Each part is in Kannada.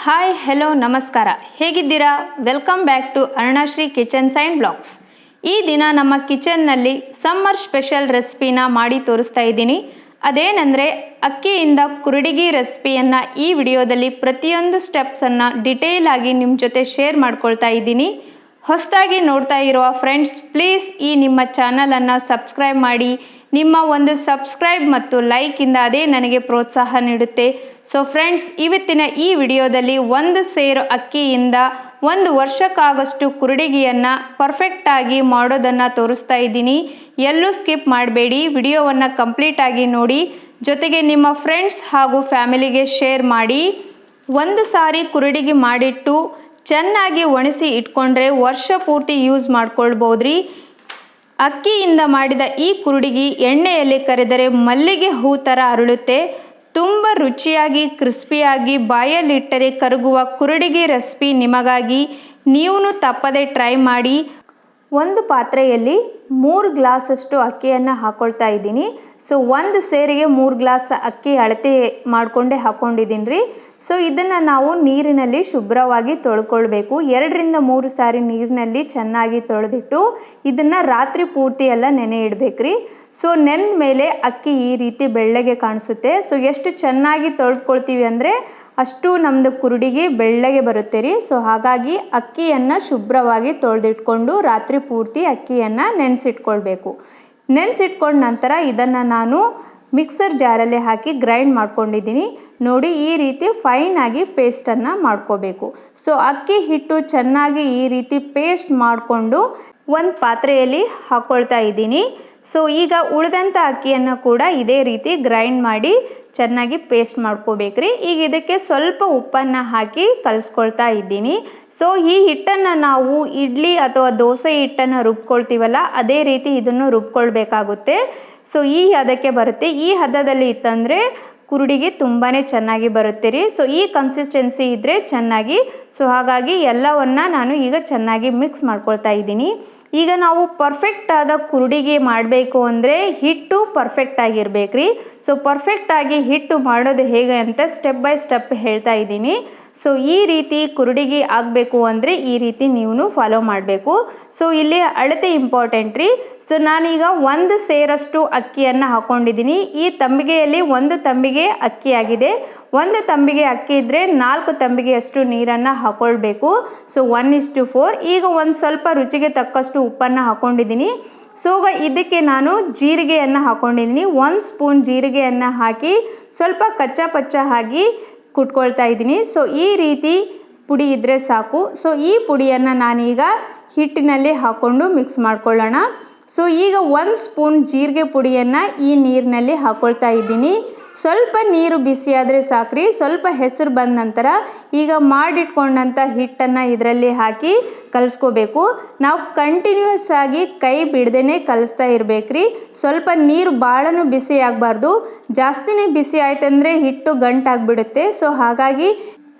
ಹಾಯ್ ಹೆಲೋ ನಮಸ್ಕಾರ, ಹೇಗಿದ್ದೀರಾ? Welcome back to Arunashree kitchens and blogs. ಈ ದಿನ ನಮ್ಮ ಕಿಚನ್ನಲ್ಲಿ ಸಮ್ಮರ್ ಸ್ಪೆಷಲ್ ರೆಸಿಪಿನ ಮಾಡಿ ತೋರಿಸ್ತಾ ಇದ್ದೀನಿ. ಅದೇನೆಂದರೆ ಅಕ್ಕಿಯಿಂದ ಕುರುಡಿಗಿ ರೆಸಿಪಿಯನ್ನು ಈ ವಿಡಿಯೋದಲ್ಲಿ ಪ್ರತಿಯೊಂದು ಸ್ಟೆಪ್ಸನ್ನು ಡಿಟೇಲ್ ಆಗಿ ನಿಮ್ಮ ಜೊತೆ ಶೇರ್ ಮಾಡ್ಕೊಳ್ತಾ ಇದ್ದೀನಿ. ಹೊಸದಾಗಿ ನೋಡ್ತಾ ಇರುವ ಫ್ರೆಂಡ್ಸ್, ಪ್ಲೀಸ್ ಈ ನಿಮ್ಮ ಚಾನಲನ್ನು ಸಬ್ಸ್ಕ್ರೈಬ್ ಮಾಡಿ. ನಿಮ್ಮ ಒಂದು ಸಬ್ಸ್ಕ್ರೈಬ್ ಮತ್ತು ಲೈಕಿಂದ ಅದೇ ನನಗೆ ಪ್ರೋತ್ಸಾಹ ನೀಡುತ್ತೆ. ಸೊ ಫ್ರೆಂಡ್ಸ್, ಇವತ್ತಿನ ಈ ವಿಡಿಯೋದಲ್ಲಿ ಒಂದು ಸೇರು ಅಕ್ಕಿಯಿಂದ ಒಂದು ವರ್ಷಕ್ಕಾಗಷ್ಟು ಕುರುಡಿಗೆಯನ್ನು ಪರ್ಫೆಕ್ಟಾಗಿ ಮಾಡೋದನ್ನು ತೋರಿಸ್ತಾ ಇದ್ದೀನಿ. ಎಲ್ಲೂ ಸ್ಕಿಪ್ ಮಾಡಬೇಡಿ, ವಿಡಿಯೋವನ್ನು ಕಂಪ್ಲೀಟಾಗಿ ನೋಡಿ. ಜೊತೆಗೆ ನಿಮ್ಮ ಫ್ರೆಂಡ್ಸ್ ಹಾಗೂ ಫ್ಯಾಮಿಲಿಗೆ ಶೇರ್ ಮಾಡಿ. ಒಂದು ಸಾರಿ ಕುರುಡಿಗೆ ಮಾಡಿಟ್ಟು ಚೆನ್ನಾಗಿ ಒಣಸಿ ಇಟ್ಕೊಂಡ್ರೆ ವರ್ಷ ಪೂರ್ತಿ ಯೂಸ್ ಮಾಡ್ಕೊಳ್ಬೋದ್ರಿ. ಅಕ್ಕಿಯಿಂದ ಮಾಡಿದ ಈ ಕುರುಡಿಗಿ ಎಣ್ಣೆಯಲ್ಲಿ ಕರೆದರೆ ಮಲ್ಲಿಗೆ ಹೂ ಥರ ಅರಳುತ್ತೆ. ತುಂಬ ರುಚಿಯಾಗಿ ಕ್ರಿಸ್ಪಿಯಾಗಿ ಬಾಯಲ್ಲಿಟ್ಟರೆ ಕರಗುವ ಕುರುಡಿಗಿ ರೆಸಿಪಿ ನಿಮಗಾಗಿ. ನೀವು ತಪ್ಪದೆ ಟ್ರೈ ಮಾಡಿ. ಒಂದು ಪಾತ್ರೆಯಲ್ಲಿ 3 ಗ್ಲಾಸಷ್ಟು ಅಕ್ಕಿಯನ್ನು ಹಾಕ್ಕೊಳ್ತಾ ಇದ್ದೀನಿ. ಸೊ ಒಂದು ಸೇರಿಗೆ 3 ಗ್ಲಾಸ್ ಅಕ್ಕಿ ಅಳತೆ ಮಾಡಿಕೊಂಡೆ ಹಾಕ್ಕೊಂಡಿದ್ದೀನಿ ರೀ. ಸೊ ಇದನ್ನು ನಾವು ನೀರಿನಲ್ಲಿ ಶುಭ್ರವಾಗಿ ತೊಳ್ಕೊಳ್ಬೇಕು. 2ರಿಂದ 3 ಸಾರಿ ನೀರಿನಲ್ಲಿ ಚೆನ್ನಾಗಿ ತೊಳೆದಿಟ್ಟು ಇದನ್ನು ರಾತ್ರಿ ಪೂರ್ತಿ ಎಲ್ಲ ನೆನೆ ಇಡಬೇಕ್ರಿ. ಸೊ ನೆಂದ ಮೇಲೆ ಅಕ್ಕಿ ಈ ರೀತಿ ಬೆಳ್ಳಗೆ ಕಾಣಿಸುತ್ತೆ. ಸೊ ಎಷ್ಟು ಚೆನ್ನಾಗಿ ತೊಳೆದುಕೊಳ್ತೀವಿ ಅಂದರೆ ಅಷ್ಟು ನಮ್ಮದು ಕುರುಡಿಗೆ ಬೆಳ್ಳಗೆ ಬರುತ್ತೆ ರೀ. ಸೊ ಹಾಗಾಗಿ ಅಕ್ಕಿಯನ್ನು ಶುಭ್ರವಾಗಿ ತೊಳೆದಿಟ್ಕೊಂಡು ರಾತ್ರಿ ಪೂರ್ತಿ ಅಕ್ಕಿಯನ್ನು ನೆನೆಸಿಟ್ಕೊಳ್ಬೇಕು. ನೆನೆಸಿಟ್ಕೊಂಡ ನಂತರ ಇದನ್ನು ನಾನು ಮಿಕ್ಸರ್ ಜಾರಲ್ಲಿ ಹಾಕಿ ಗ್ರೈಂಡ್ ಮಾಡ್ಕೊಂಡಿದ್ದೀನಿ. ನೋಡಿ, ಈ ರೀತಿ ಫೈನಾಗಿ ಪೇಸ್ಟನ್ನು ಮಾಡ್ಕೋಬೇಕು. ಸೊ ಅಕ್ಕಿ ಹಿಟ್ಟು ಚೆನ್ನಾಗಿ ಈ ರೀತಿ ಪೇಸ್ಟ್ ಮಾಡಿಕೊಂಡು ಒಂದು ಪಾತ್ರೆಯಲ್ಲಿ ಹಾಕ್ಕೊಳ್ತಾ ಇದ್ದೀನಿ. ಸೊ ಈಗ ಉಳಿದಂಥ ಅಕ್ಕಿಯನ್ನು ಕೂಡ ಇದೇ ರೀತಿ ಗ್ರೈಂಡ್ ಮಾಡಿ ಚೆನ್ನಾಗಿ ಪೇಸ್ಟ್ ಮಾಡ್ಕೋಬೇಕ್ರಿ. ಈಗ ಇದಕ್ಕೆ ಸ್ವಲ್ಪ ಉಪ್ಪನ್ನು ಹಾಕಿ ಕಲಿಸ್ಕೊಳ್ತಾ ಇದ್ದೀನಿ. ಸೊ ಈ ಹಿಟ್ಟನ್ನು ನಾವು ಇಡ್ಲಿ ಅಥವಾ ದೋಸೆ ಹಿಟ್ಟನ್ನು ರುಬ್ಕೊಳ್ತೀವಲ್ಲ, ಅದೇ ರೀತಿ ಇದನ್ನು ರುಬ್ಕೊಳ್ಬೇಕಾಗುತ್ತೆ. ಸೊ ಈ ಹದಕ್ಕೆ ಬರುತ್ತೆ. ಈ ಹದದಲ್ಲಿ ಇತ್ತಂದರೆ ಕುರುಡಿಗೆ ತುಂಬಾ ಚೆನ್ನಾಗಿ ಬರುತ್ತೆ ರೀ. ಸೊ ಈ ಕನ್ಸಿಸ್ಟೆನ್ಸಿ ಇದ್ದರೆ ಚೆನ್ನಾಗಿ. ಸೊ ಹಾಗಾಗಿ ಎಲ್ಲವನ್ನು ನಾನು ಈಗ ಚೆನ್ನಾಗಿ ಮಿಕ್ಸ್ ಮಾಡ್ಕೊಳ್ತಾ ಇದ್ದೀನಿ. ಈಗ ನಾವು ಪರ್ಫೆಕ್ಟಾದ ಕುರುಡಿಗೆ ಮಾಡಬೇಕು ಅಂದರೆ ಹಿಟ್ಟು ಪರ್ಫೆಕ್ಟಾಗಿರ್ಬೇಕು ರೀ. ಸೊ ಪರ್ಫೆಕ್ಟಾಗಿ ಹಿಟ್ಟು ಮಾಡೋದು ಹೇಗೆ ಅಂತ ಸ್ಟೆಪ್ ಬೈ ಸ್ಟೆಪ್ ಹೇಳ್ತಾ ಇದ್ದೀನಿ. ಸೊ ಈ ರೀತಿ ಕುರುಡಿಗೆ ಆಗಬೇಕು ಅಂದರೆ ಈ ರೀತಿ ನೀವು ಫಾಲೋ ಮಾಡಬೇಕು. ಸೊ ಇಲ್ಲಿ ಅಳತೆ ಇಂಪಾರ್ಟೆಂಟ್ ರೀ. ಸೊ ನಾನೀಗ 1 ಸೇರಷ್ಟು ಅಕ್ಕಿಯನ್ನು ಹಾಕ್ಕೊಂಡಿದ್ದೀನಿ. ಈ ತಂಬಿಗೆಯಲ್ಲಿ 1 ತಂಬಿಗೆ ಅಕ್ಕಿ ಆಗಿದೆ. 1 ತಂಬಿಗೆ ಅಕ್ಕಿ ಇದ್ದರೆ 4 ತಂಬಿಗೆಯಷ್ಟು ನೀರನ್ನು ಹಾಕ್ಕೊಳ್ಬೇಕು. ಸೊ 1:4. ಈಗ ಒಂದು ಸ್ವಲ್ಪ ರುಚಿಗೆ ತಕ್ಕಷ್ಟು ಉಪ್ಪನ್ನು ಹಾಕ್ಕೊಂಡಿದ್ದೀನಿ. ಸೊ ಇದಕ್ಕೆ ನಾನು ಜೀರಿಗೆಯನ್ನು ಹಾಕ್ಕೊಂಡಿದ್ದೀನಿ. 1 ಸ್ಪೂನ್ ಜೀರಿಗೆಯನ್ನು ಹಾಕಿ ಸ್ವಲ್ಪ ಕಚ್ಚಾ ಪಚ್ಚ ಆಗಿ ಕುಟ್ಕೊಳ್ತಾ ಇದ್ದೀನಿ. ಸೊ ಈ ರೀತಿ ಪುಡಿ ಇದ್ದರೆ ಸಾಕು. ಸೊ ಈ ಪುಡಿಯನ್ನು ನಾನೀಗ ಹಿಟ್ಟಿನಲ್ಲಿ ಹಾಕ್ಕೊಂಡು ಮಿಕ್ಸ್ ಮಾಡ್ಕೊಳ್ಳೋಣ. ಸೊ ಈಗ 1 ಸ್ಪೂನ್ ಜೀರಿಗೆ ಪುಡಿಯನ್ನು ಈ ನೀರಿನಲ್ಲಿ ಹಾಕ್ಕೊಳ್ತಾ ಇದ್ದೀನಿ. ಸ್ವಲ್ಪ ನೀರು ಬಿಸಿಯಾದರೆ ಸಾಕ್ರಿ. ಸ್ವಲ್ಪ ಹೆಸರು ಬಂದ ನಂತರ ಈಗ ಮಾಡಿಟ್ಕೊಂಡಂಥ ಹಿಟ್ಟನ್ನು ಇದರಲ್ಲಿ ಹಾಕಿ ಕಲಿಸ್ಕೋಬೇಕು. ನಾವು ಕಂಟಿನ್ಯೂಸ್ ಆಗಿ ಕೈ ಬಿಡದೇ ಕಲಿಸ್ತಾ ಇರಬೇಕ್ರಿ. ಸ್ವಲ್ಪ ನೀರು ಭಾಳನೂ ಬಿಸಿ ಆಗಬಾರ್ದು. ಜಾಸ್ತಿನೇ ಬಿಸಿ ಆಯ್ತಂದರೆ ಹಿಟ್ಟು ಗಂಟಾಗಿಬಿಡುತ್ತೆ. ಸೊ ಹಾಗಾಗಿ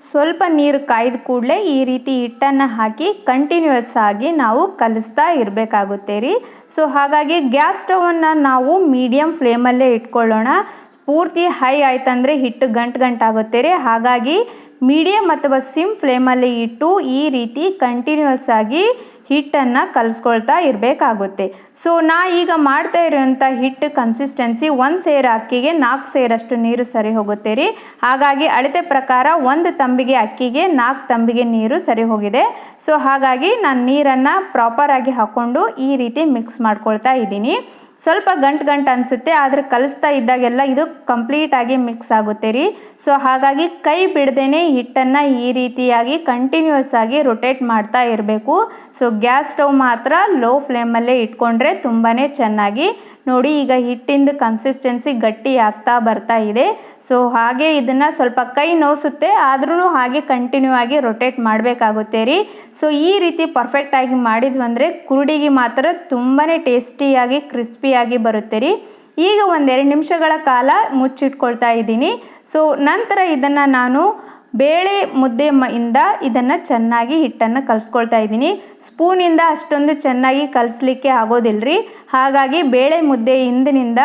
ಸ್ವಲ್ಪ ನೀರು ಕಾಯ್ದ ಕೂಡಲೇ ಈ ರೀತಿ ಹಿಟ್ಟನ್ನು ಹಾಕಿ ಕಂಟಿನ್ಯೂಸ್ ಆಗಿ ನಾವು ಕಲಿಸ್ತಾ ಇರಬೇಕಾಗುತ್ತೆ ರೀ. ಸೊ ಹಾಗಾಗಿ ಗ್ಯಾಸ್ ಸ್ಟವನ್ನು ನಾವು ಮೀಡಿಯಮ್ ಫ್ಲೇಮಲ್ಲೇ ಇಟ್ಕೊಳ್ಳೋಣ. ಪೂರ್ತಿ ಹೈ ಆಯ್ತಂದರೆ ಹಿಟ್ಟು ಗಂಟಾಗುತ್ತೆ ರೀ. ಹಾಗಾಗಿ ಮೀಡಿಯಮ್ ಅಥವಾ ಸಿಮ್ ಫ್ಲೇಮಲ್ಲಿ ಇಟ್ಟು ಈ ರೀತಿ ಕಂಟಿನ್ಯೂಸ್ ಆಗಿ ಹಿಟ್ಟನ್ನು ಕಲಿಸ್ಕೊಳ್ತಾ ಇರಬೇಕಾಗುತ್ತೆ. ಸೊ ನಾ ಈಗ ಮಾಡ್ತಾ ಇರೋಂಥ ಹಿಟ್ಟು ಕನ್ಸಿಸ್ಟೆನ್ಸಿ 1 ಸೇರು ಅಕ್ಕಿಗೆ 4 ಸೇರಷ್ಟು ನೀರು ಸರಿ ಹೋಗುತ್ತೆ ರೀ. ಹಾಗಾಗಿ ಅಳತೆ ಪ್ರಕಾರ 1 ತಂಬಿಗೆ ಅಕ್ಕಿಗೆ 4 ತಂಬಿಗೆ ನೀರು ಸರಿ ಹೋಗಿದೆ. ಸೊ ಹಾಗಾಗಿ ನಾನು ನೀರನ್ನು ಪ್ರಾಪರಾಗಿ ಹಾಕ್ಕೊಂಡು ಈ ರೀತಿ ಮಿಕ್ಸ್ ಮಾಡ್ಕೊಳ್ತಾ ಇದ್ದೀನಿ. ಸ್ವಲ್ಪ ಗಂಟು ಅನಿಸುತ್ತೆ, ಆದರೆ ಕಲಿಸ್ತಾ ಇದ್ದಾಗೆಲ್ಲ ಇದು ಕಂಪ್ಲೀಟಾಗಿ ಮಿಕ್ಸ್ ಆಗುತ್ತೆ ರೀ. ಸೊ ಹಾಗಾಗಿ ಕೈ ಬಿಡದೇ ಹಿಟ್ಟನ್ನು ಈ ರೀತಿಯಾಗಿ ಕಂಟಿನ್ಯೂಸ್ ಆಗಿ ರೊಟೇಟ್ ಮಾಡ್ತಾ ಇರಬೇಕು. ಸೊ ಗ್ಯಾಸ್ ಸ್ಟವ್ ಮಾತ್ರ ಲೋ ಫ್ಲೇಮಲ್ಲೇ ಇಟ್ಕೊಂಡ್ರೆ ತುಂಬಾ ಚೆನ್ನಾಗಿ. ನೋಡಿ, ಈಗ ಹಿಟ್ಟಿಂದ ಕನ್ಸಿಸ್ಟೆನ್ಸಿ ಗಟ್ಟಿ ಆಗ್ತಾ ಬರ್ತಾ ಇದೆ. ಸೊ ಹಾಗೆ ಇದನ್ನು ಸ್ವಲ್ಪ ಕೈ ನೋಸುತ್ತೆ, ಆದ್ರೂ ಹಾಗೆ ಕಂಟಿನ್ಯೂ ಆಗಿ ರೊಟೇಟ್ ಮಾಡಬೇಕಾಗುತ್ತೆ ರೀ. ಸೊ ಈ ರೀತಿ ಪರ್ಫೆಕ್ಟಾಗಿ ಮಾಡಿದ್ವಿ ಅಂದರೆ ಕುರುಡಿಗೆ ಮಾತ್ರ ತುಂಬಾ ಟೇಸ್ಟಿಯಾಗಿ ಕ್ರಿಸ್ಪಿಯಾಗಿ ಬರುತ್ತೆ ರೀ. ಈಗ 1-2 ನಿಮಿಷಗಳ ಕಾಲ ಮುಚ್ಚಿಟ್ಕೊಳ್ತಾ ಇದ್ದೀನಿ. ಸೊ ನಂತರ ಇದನ್ನು ನಾನು ಬೇಳೆ ಮುದ್ದೆ ಇಂದ ಇದನ್ನು ಚೆನ್ನಾಗಿ ಹಿಟ್ಟನ್ನು ಕಲಿಸ್ಕೊಳ್ತಾ ಇದ್ದೀನಿ. ಸ್ಪೂನಿಂದ ಅಷ್ಟೊಂದು ಚೆನ್ನಾಗಿ ಕಲಿಸ್ಲಿಕ್ಕೆ ಆಗೋದಿಲ್ಲ ರೀ. ಹಾಗಾಗಿ ಬೇಳೆ ಮುದ್ದೆ ಹಿಂದಿನಿಂದ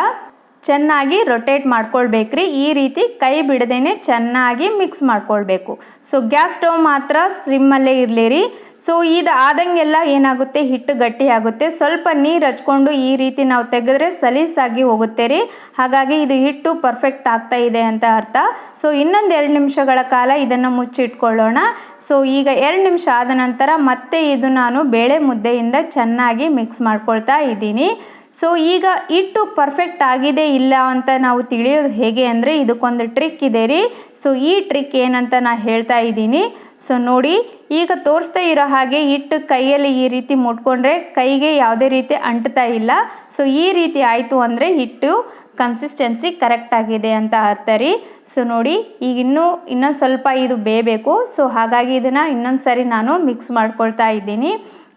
ಚೆನ್ನಾಗಿ ರೊಟೇಟ್ ಮಾಡ್ಕೊಳ್ಬೇಕ್ರಿ. ಈ ರೀತಿ ಕೈ ಬಿಡದೇನೆ ಚೆನ್ನಾಗಿ ಮಿಕ್ಸ್ ಮಾಡ್ಕೊಳ್ಬೇಕು. ಸೊ ಗ್ಯಾಸ್ ಸ್ಟವ್ ಮಾತ್ರ ಸಿಮ್ಮಲ್ಲೇ ಇರಲಿ ರೀ. ಸೊ ಇದು ಆದಂಗೆಲ್ಲ ಏನಾಗುತ್ತೆ, ಹಿಟ್ಟು ಗಟ್ಟಿ ಆಗುತ್ತೆ. ಸ್ವಲ್ಪ ನೀರು ಹಚ್ಕೊಂಡು ಈ ರೀತಿ ನಾವು ತೆಗೆದ್ರೆ ಸಲೀಸಾಗಿ ಹೋಗುತ್ತೆ ರೀ. ಹಾಗಾಗಿ ಇದು ಹಿಟ್ಟು ಪರ್ಫೆಕ್ಟ್ ಆಗ್ತಾ ಇದೆ ಅಂತ ಅರ್ಥ. ಸೊ ಇನ್ನೊಂದು 2 ನಿಮಿಷಗಳ ಕಾಲ ಇದನ್ನು ಮುಚ್ಚಿಟ್ಕೊಳ್ಳೋಣ. ಸೊ ಈಗ 2 ನಿಮಿಷ ಆದ ನಂತರ ಮತ್ತೆ ಇದು ನಾನು ಬೇಳೆ ಮುದ್ದೆಯಿಂದ ಚೆನ್ನಾಗಿ ಮಿಕ್ಸ್ ಮಾಡ್ಕೊಳ್ತಾ ಇದ್ದೀನಿ. ಸೊ ಈಗ ಹಿಟ್ಟು ಪರ್ಫೆಕ್ಟ್ ಆಗಿದೆ ಇಲ್ಲ ಅಂತ ನಾವು ತಿಳಿಯೋದು ಹೇಗೆ ಅಂದರೆ ಇದಕ್ಕೊಂದು ಟ್ರಿಕ್ ಇದೆ ರೀ. ಸೊ ಈ ಟ್ರಿಕ್ ಏನಂತ ನಾನು ಹೇಳ್ತಾ ಇದ್ದೀನಿ. ಸೊ ನೋಡಿ, ಈಗ ತೋರಿಸ್ತಾ ಇರೋ ಹಾಗೆ ಹಿಟ್ಟು ಕೈಯಲ್ಲಿ ಈ ರೀತಿ ಮುಟ್ಕೊಂಡ್ರೆ ಕೈಗೆ ಯಾವುದೇ ರೀತಿ ಅಂಟ್ತಾ ಇಲ್ಲ. ಸೊ ಈ ರೀತಿ ಆಯಿತು ಅಂದರೆ ಹಿಟ್ಟು ಕನ್ಸಿಸ್ಟೆನ್ಸಿ ಕರೆಕ್ಟ್ ಆಗಿದೆ ಅಂತ ಅರ್ಥ ರೀ. ಸೊ ನೋಡಿ, ಈಗ ಇನ್ನೊಂದು ಸ್ವಲ್ಪ ಇದು ಬೇಯಬೇಕು. ಸೊ ಹಾಗಾಗಿ ಇದನ್ನು ಇನ್ನೊಂದು ಸರಿ ನಾನು ಮಿಕ್ಸ್ ಮಾಡ್ಕೊಳ್ತಾ ಇದ್ದೀನಿ.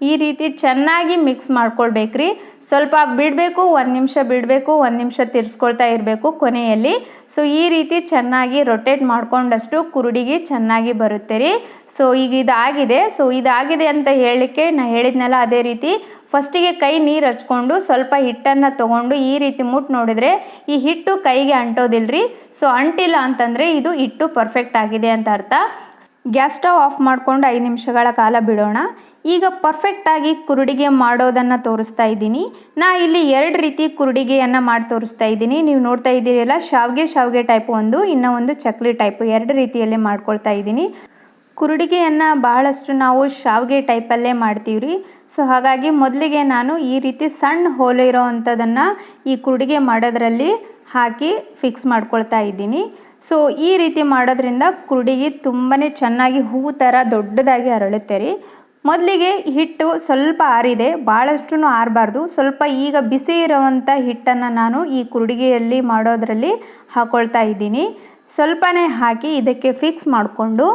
ಈ ರೀತಿ ಚೆನ್ನಾಗಿ ಮಿಕ್ಸ್ ಮಾಡ್ಕೊಳ್ಬೇಕ್ರಿ. ಸ್ವಲ್ಪ ಬಿಡಬೇಕು, 1 ನಿಮಿಷ ಬಿಡಬೇಕು, 1 ನಿಮಿಷ ತಿರ್ಸ್ಕೊಳ್ತಾ ಇರಬೇಕು ಕೊನೆಯಲ್ಲಿ. ಸೊ ಈ ರೀತಿ ಚೆನ್ನಾಗಿ ರೊಟೇಟ್ ಮಾಡ್ಕೊಂಡಷ್ಟು ಕುರುಡಿಗೆ ಚೆನ್ನಾಗಿ ಬರುತ್ತೆ ರೀ. ಸೊ ಈಗ ಇದಾಗಿದೆ. ಸೊ ಇದಾಗಿದೆ ಅಂತ ಹೇಳಲಿಕ್ಕೆ ನಾನು ಹೇಳಿದ್ನಲ್ಲ, ಅದೇ ರೀತಿ ಫಸ್ಟಿಗೆ ಕೈ ನೀರು ಹಚ್ಕೊಂಡು ಸ್ವಲ್ಪ ಹಿಟ್ಟನ್ನು ತೊಗೊಂಡು ಈ ರೀತಿ ಮುಟ್ಟು ನೋಡಿದರೆ ಈ ಹಿಟ್ಟು ಕೈಗೆ ಅಂಟೋದಿಲ್ರಿ. ಸೊ ಅಂಟಿಲ್ಲ ಅಂತಂದರೆ ಇದು ಹಿಟ್ಟು ಪರ್ಫೆಕ್ಟ್ ಆಗಿದೆ ಅಂತ ಅರ್ಥ. ಗ್ಯಾಸ್ ಸ್ಟವ್ ಆಫ್ ಮಾಡಿಕೊಂಡು 5 ನಿಮಿಷಗಳ ಕಾಲ ಬಿಡೋಣ. ಈಗ ಪರ್ಫೆಕ್ಟಾಗಿ ಕುರುಡಿಗೆ ಮಾಡೋದನ್ನು ತೋರಿಸ್ತಾ ಇದ್ದೀನಿ. ನಾ ಇಲ್ಲಿ 2 ರೀತಿ ಕುರುಡಿಗೆಯನ್ನು ಮಾಡಿ ತೋರಿಸ್ತಾ ಇದ್ದೀನಿ. ನೀವು ನೋಡ್ತಾ ಇದ್ದೀರಲ್ಲ, ಶಾವಿಗೆ ಟೈಪ್ ಒಂದು, ಇನ್ನೂ ಒಂದು ಚಕ್ಲಿ ಟೈಪು, 2 ರೀತಿಯಲ್ಲಿ ಮಾಡ್ಕೊಳ್ತಾ ಇದ್ದೀನಿ. ಕುರುಡಿಗೆಯನ್ನು ಬಹಳಷ್ಟು ನಾವು ಶಾವಿಗೆ ಟೈಪಲ್ಲೇ ಮಾಡ್ತೀವಿ ರೀ. ಸೊ ಹಾಗಾಗಿ ಮೊದಲಿಗೆ ನಾನು ಈ ರೀತಿ ಸಣ್ಣ ಹೋಲು ಇರೋ ಅಂಥದ್ದನ್ನು ಈ ಕುರುಡಿಗೆ ಮಾಡೋದ್ರಲ್ಲಿ ಹಾಕಿ ಫಿಕ್ಸ್ ಮಾಡ್ಕೊಳ್ತಾ ಇದ್ದೀನಿ. ಸೊ ಈ ರೀತಿ ಮಾಡೋದ್ರಿಂದ ಕುರುಡಿಗೆ ತುಂಬಾ ಚೆನ್ನಾಗಿ ಹೂವು ಥರ ದೊಡ್ಡದಾಗಿ ಅರಳುತ್ತೆ ರೀ. ಮೊದಲಿಗೆ ಹಿಟ್ಟು ಸ್ವಲ್ಪ ಆರಿದೆ, ಭಾಳಷ್ಟು ಆರಬಾರ್ದು. ಸ್ವಲ್ಪ ಈಗ ಬಿಸಿ ಇರೋವಂಥ ಹಿಟ್ಟನ್ನು ನಾನು ಈ ಕುರುಡಿಗೆಯಲ್ಲಿ ಮಾಡೋದರಲ್ಲಿ ಹಾಕ್ಕೊಳ್ತಾ ಇದ್ದೀನಿ. ಸ್ವಲ್ಪನೇ ಹಾಕಿ ಇದಕ್ಕೆ ಫಿಕ್ಸ್ ಮಾಡಿಕೊಂಡು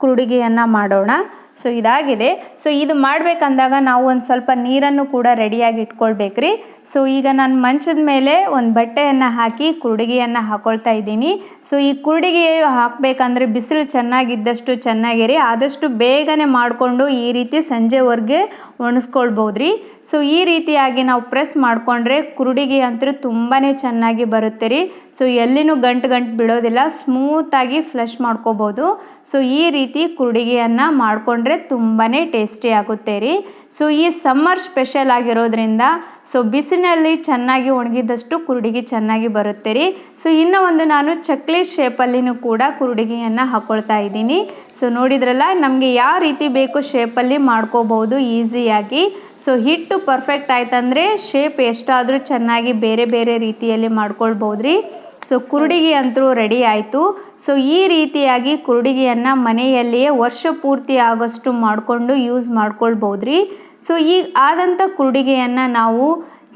ಕುರುಡಿಗೆಯನ್ನು ಮಾಡೋಣ. ಸೊ ಇದಾಗಿದೆ. ಸೊ ಇದು ಮಾಡಬೇಕಂದಾಗ ನಾವು ಒಂದು ಸ್ವಲ್ಪ ನೀರನ್ನು ಕೂಡ ರೆಡಿಯಾಗಿ ಇಟ್ಕೊಳ್ಬೇಕ್ರಿ. ಸೊ ಈಗ ನಾನು ಮಂಚದ ಮೇಲೆ ಒಂದು ಬಟ್ಟೆಯನ್ನು ಹಾಕಿ ಕುರುಡಿಗೆಯನ್ನು ಹಾಕ್ಕೊಳ್ತಾ ಇದ್ದೀನಿ. ಸೊ ಈ ಕುರುಡಿಗೆ ಹಾಕಬೇಕಂದ್ರೆ ಬಿಸಿಲು ಚೆನ್ನಾಗಿದ್ದಷ್ಟು ಚೆನ್ನಾಗಿರಿ. ಆದಷ್ಟು ಬೇಗನೆ ಮಾಡಿಕೊಂಡು ಈ ರೀತಿ ಸಂಜೆವರೆಗೆ ಒಣಸ್ಕೊಳ್ಬೋದು ರೀ. ಸೊ ಈ ರೀತಿಯಾಗಿ ನಾವು ಪ್ರೆಸ್ ಮಾಡಿಕೊಂಡ್ರೆ ಕುರುಡಿಗೆ ಅಂತೂ ತುಂಬಾ ಚೆನ್ನಾಗಿ ಬರುತ್ತೆ ರೀ. ಸೊ ಎಲ್ಲಿನೂ ಗಂಟು ಬಿಡೋದಿಲ್ಲ, ಸ್ಮೂತಾಗಿ ಫ್ಲಶ್ ಮಾಡ್ಕೋಬೋದು. ಸೊ ಈ ರೀತಿ ಕುರುಡಿಗೆಯನ್ನು ಮಾಡಿಕೊಂಡ್ರೆ ತುಂಬಾ ಟೇಸ್ಟಿ ಆಗುತ್ತೆ ರೀ. ಸೊ ಈ ಸಮ್ಮರ್ ಸ್ಪೆಷಲ್ ಆಗಿರೋದ್ರಿಂದ ಸೊ ಬಿಸಿನಲ್ಲಿ ಚೆನ್ನಾಗಿ ಒಣಗಿದಷ್ಟು ಕುರುಡಿಗೆ ಚೆನ್ನಾಗಿ ಬರುತ್ತೆ ರೀ. ಸೊ ಇನ್ನೂ ಒಂದು ನಾನು ಚಕ್ಲಿ ಶೇಪಲ್ಲಿನೂ ಕೂಡ ಕುರುಡಿಗೆಯನ್ನು ಹಾಕ್ಕೊಳ್ತಾ ಇದ್ದೀನಿ. ಸೊ ನೋಡಿದ್ರಲ್ಲ, ನಮಗೆ ಯಾವ ರೀತಿ ಬೇಕು ಶೇಪಲ್ಲಿ ಮಾಡ್ಕೋಬೋದು ಈಸಿಯಾಗಿ. ಸೊ ಹಿಟ್ಟು ಪರ್ಫೆಕ್ಟ್ ಆಯ್ತಂದರೆ ಶೇಪ್ ಎಷ್ಟಾದರೂ ಚೆನ್ನಾಗಿ ಬೇರೆ ಬೇರೆ ರೀತಿಯಲ್ಲಿ ಮಾಡ್ಕೊಳ್ಬೋದು ರೀ. ಸೊ ಕುರುಡಿಗೆ ಅಂತೂ ರೆಡಿ ಆಯಿತು. ಸೊ ಈ ರೀತಿಯಾಗಿ ಕುರುಡಿಗೆಯನ್ನು ಮನೆಯಲ್ಲಿಯೇ ವರ್ಷ ಪೂರ್ತಿ ಆಗೋಷ್ಟು ಮಾಡಿಕೊಂಡು ಯೂಸ್ ಮಾಡ್ಕೊಳ್ಬೋದು ರೀ. ಸೊ ಈಗ ಆದಂಥ ಕುರುಡಿಗೆಯನ್ನು ನಾವು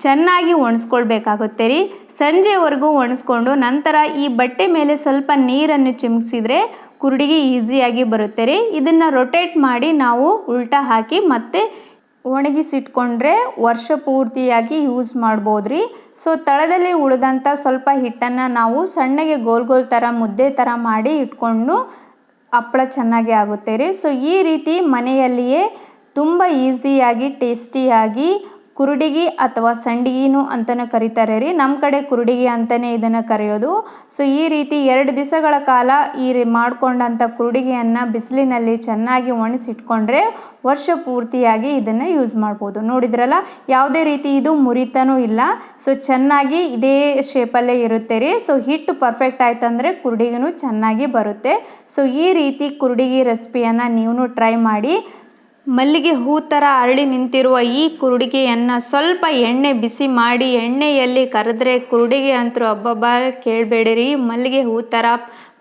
ಚೆನ್ನಾಗಿ ಒಣಸ್ಕೊಳ್ಬೇಕಾಗುತ್ತೆ ರೀ. ಸಂಜೆವರೆಗೂ ಒಣಸ್ಕೊಂಡು ನಂತರ ಈ ಬಟ್ಟೆ ಮೇಲೆ ಸ್ವಲ್ಪ ನೀರನ್ನು ಚಿಮುಕಿಸಿದ್ರೆ ಕುರುಡಿಗೆ ಈಸಿಯಾಗಿ ಬರುತ್ತೆ ರೀ. ಇದನ್ನು ರೊಟೇಟ್ ಮಾಡಿ ನಾವು ಉಲ್ಟಾ ಹಾಕಿ ಮತ್ತೆ ಒಣಗಿಸಿಟ್ಕೊಂಡ್ರೆ ವರ್ಷ ಪೂರ್ತಿಯಾಗಿ ಯೂಸ್ ಮಾಡ್ಬೋದು ರೀ. ಸೊ ತಳದಲ್ಲಿ ಉಳಿದಂಥ ಸ್ವಲ್ಪ ಹಿಟ್ಟನ್ನು ನಾವು ಸಣ್ಣಗೆ ಗೋಲ್ ಥರ ಮುದ್ದೆ ಥರ ಮಾಡಿ ಇಟ್ಕೊಂಡು ಹಪ್ಪಳ ಚೆನ್ನಾಗಿ ಆಗುತ್ತೆ ರೀ. ಸೊ ಈ ರೀತಿ ಮನೆಯಲ್ಲಿಯೇ ತುಂಬ ಈಸಿಯಾಗಿ ಟೇಸ್ಟಿಯಾಗಿ ಕುರುಡಿಗೆ ಅಥವಾ ಸಂಡಿಗೆನೂ ಅಂತಲೇ ಕರೀತಾರೆ ರೀ. ನಮ್ಮ ಕಡೆ ಕುರುಡಿಗೆ ಅಂತಲೇ ಇದನ್ನು ಕರೆಯೋದು. ಸೊ ಈ ರೀತಿ 2 ದಿವಸಗಳ ಕಾಲ ಮಾಡಿಕೊಂಡಂಥ ಕುರುಡಿಗೆಯನ್ನು ಬಿಸಿಲಿನಲ್ಲಿ ಚೆನ್ನಾಗಿ ಒಣಸಿಟ್ಕೊಂಡ್ರೆ ವರ್ಷ ಪೂರ್ತಿಯಾಗಿ ಇದನ್ನು ಯೂಸ್ ಮಾಡ್ಬೋದು. ನೋಡಿದ್ರಲ್ಲ, ಯಾವುದೇ ರೀತಿ ಇದು ಮುರಿತನೂ ಇಲ್ಲ. ಸೊ ಚೆನ್ನಾಗಿ ಇದೇ ಶೇಪಲ್ಲೇ ಇರುತ್ತೆ ರೀ. ಸೊ ಹಿಟ್ಟು ಪರ್ಫೆಕ್ಟ್ ಆಯ್ತಂದರೆ ಕುರುಡಿಗೆನೂ ಚೆನ್ನಾಗಿ ಬರುತ್ತೆ. ಸೊ ಈ ರೀತಿ ಕುರುಡಿಗೆ ರೆಸಿಪಿಯನ್ನು ನೀವು ಟ್ರೈ ಮಾಡಿ. ಮಲ್ಲಿಗೆ ಹೂ ಥರ ಅರಳಿ ನಿಂತಿರುವ ಈ ಕುರುಡಿಗೆಯನ್ನು ಸ್ವಲ್ಪ ಎಣ್ಣೆ ಬಿಸಿ ಮಾಡಿ ಎಣ್ಣೆಯಲ್ಲಿ ಕರೆದ್ರೆ ಕುರುಡಿಗೆ ಅಂತೂ ಹಬ್ಬಬ್ಬ ಕೇಳಬೇಡಿರಿ, ಮಲ್ಲಿಗೆ ಹೂ ಥರ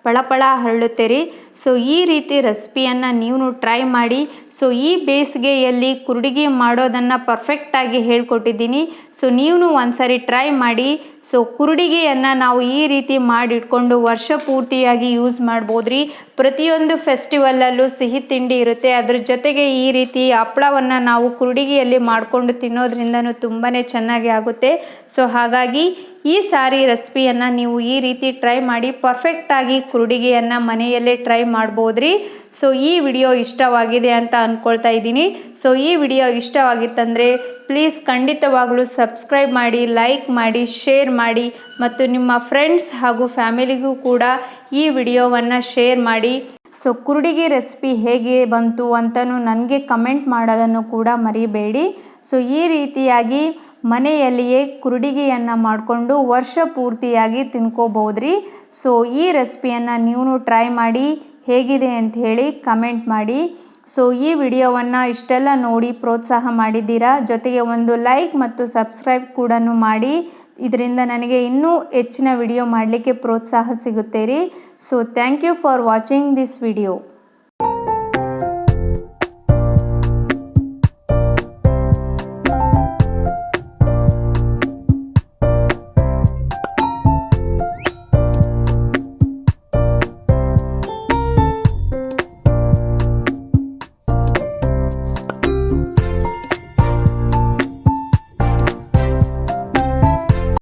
ಪಳಪಳ ಹರಳುತ್ತೆ ರೀ. ಸೊ ಈ ರೀತಿ ರೆಸಿಪಿಯನ್ನು ನೀವು ಟ್ರೈ ಮಾಡಿ. ಸೊ ಈ ಬೇಸಿಗೆಯಲ್ಲಿ ಕುರುಡಿಗೆ ಮಾಡೋದನ್ನು ಪರ್ಫೆಕ್ಟಾಗಿ ಹೇಳ್ಕೊಟ್ಟಿದ್ದೀನಿ. ಸೊ ನೀವು ಒಂದ್ಸರಿ ಟ್ರೈ ಮಾಡಿ. ಸೊ ಕುರುಡಿಗೆಯನ್ನು ನಾವು ಈ ರೀತಿ ಮಾಡಿಟ್ಕೊಂಡು ವರ್ಷ ಪೂರ್ತಿಯಾಗಿ ಯೂಸ್ ಮಾಡ್ಬೋದು ರೀ. ಪ್ರತಿಯೊಂದು ಫೆಸ್ಟಿವಲಲ್ಲೂ ಸಿಹಿ ತಿಂಡಿ ಇರುತ್ತೆ, ಅದ್ರ ಜೊತೆಗೆ ಈ ರೀತಿ ಹಪ್ಪಳವನ್ನು ನಾವು ಕುರುಡಿಗೆಯಲ್ಲಿ ಮಾಡಿಕೊಂಡು ತಿನ್ನೋದ್ರಿಂದನೂ ತುಂಬಾ ಚೆನ್ನಾಗಿ ಆಗುತ್ತೆ. ಸೊ ಹಾಗಾಗಿ ಈ ಸಾರಿ ರೆಸಿಪಿಯನ್ನು ನೀವು ಈ ರೀತಿ ಟ್ರೈ ಮಾಡಿ. ಪರ್ಫೆಕ್ಟಾಗಿ ಕುರುಡಿಗೆಯನ್ನು ಮನೆಯಲ್ಲೇ ಟ್ರೈ ಮಾಡ್ಬೋದ್ರಿ. ಸೊ ಈ ವಿಡಿಯೋ ಇಷ್ಟವಾಗಿದೆ ಅಂತ ಅಂದ್ಕೊಳ್ತಾ ಇದ್ದೀನಿ. ಸೊ ಈ ವಿಡಿಯೋ ಇಷ್ಟವಾಗಿತ್ತಂದರೆ ಪ್ಲೀಸ್ ಖಂಡಿತವಾಗ್ಲೂ ಸಬ್ಸ್ಕ್ರೈಬ್ ಮಾಡಿ, ಲೈಕ್ ಮಾಡಿ, ಶೇರ್ ಮಾಡಿ ಮತ್ತು ನಿಮ್ಮ ಫ್ರೆಂಡ್ಸ್ ಹಾಗೂ ಫ್ಯಾಮಿಲಿಗೂ ಕೂಡ ಈ ವಿಡಿಯೋವನ್ನು ಶೇರ್ ಮಾಡಿ. ಸೊ ಕುರುಡಿಗೆ ರೆಸಿಪಿ ಹೇಗೆ ಬಂತು ಅಂತಲೂ ನನಗೆ ಕಮೆಂಟ್ ಮಾಡೋದನ್ನು ಕೂಡ ಮರಿಬೇಡಿ. ಸೊ ಈ ರೀತಿಯಾಗಿ ಮನೆಯಲ್ಲಿಯೇ ಕುರುಡಿಗೆಯನ್ನು ಮಾಡಿಕೊಂಡು ವರ್ಷ ಪೂರ್ತಿಯಾಗಿ ತಿನ್ಕೋಬೋದ್ರಿ. ಸೊ ಈ ರೆಸಿಪಿಯನ್ನು ನೀವು ಟ್ರೈ ಮಾಡಿ ಹೇಗಿದೆ ಅಂತ ಹೇಳಿ ಕಮೆಂಟ್ ಮಾಡಿ. ಸೊ ಈ ವಿಡಿಯೋವನ್ನು ಇಷ್ಟೆಲ್ಲ ನೋಡಿ ಪ್ರೋತ್ಸಾಹ ಮಾಡಿದ್ದೀರಾ, ಜೊತೆಗೆ ಒಂದು ಲೈಕ್ ಮತ್ತು ಸಬ್ಸ್ಕ್ರೈಬ್ ಕೂಡ ಮಾಡಿ. ಇದರಿಂದ ನನಗೆ ಇನ್ನೂ ಹೆಚ್ಚಿನ ವಿಡಿಯೋ ಮಾಡಲಿಕ್ಕೆ ಪ್ರೋತ್ಸಾಹ ಸಿಗುತ್ತೆ ರೀ. So thank you for watching this video.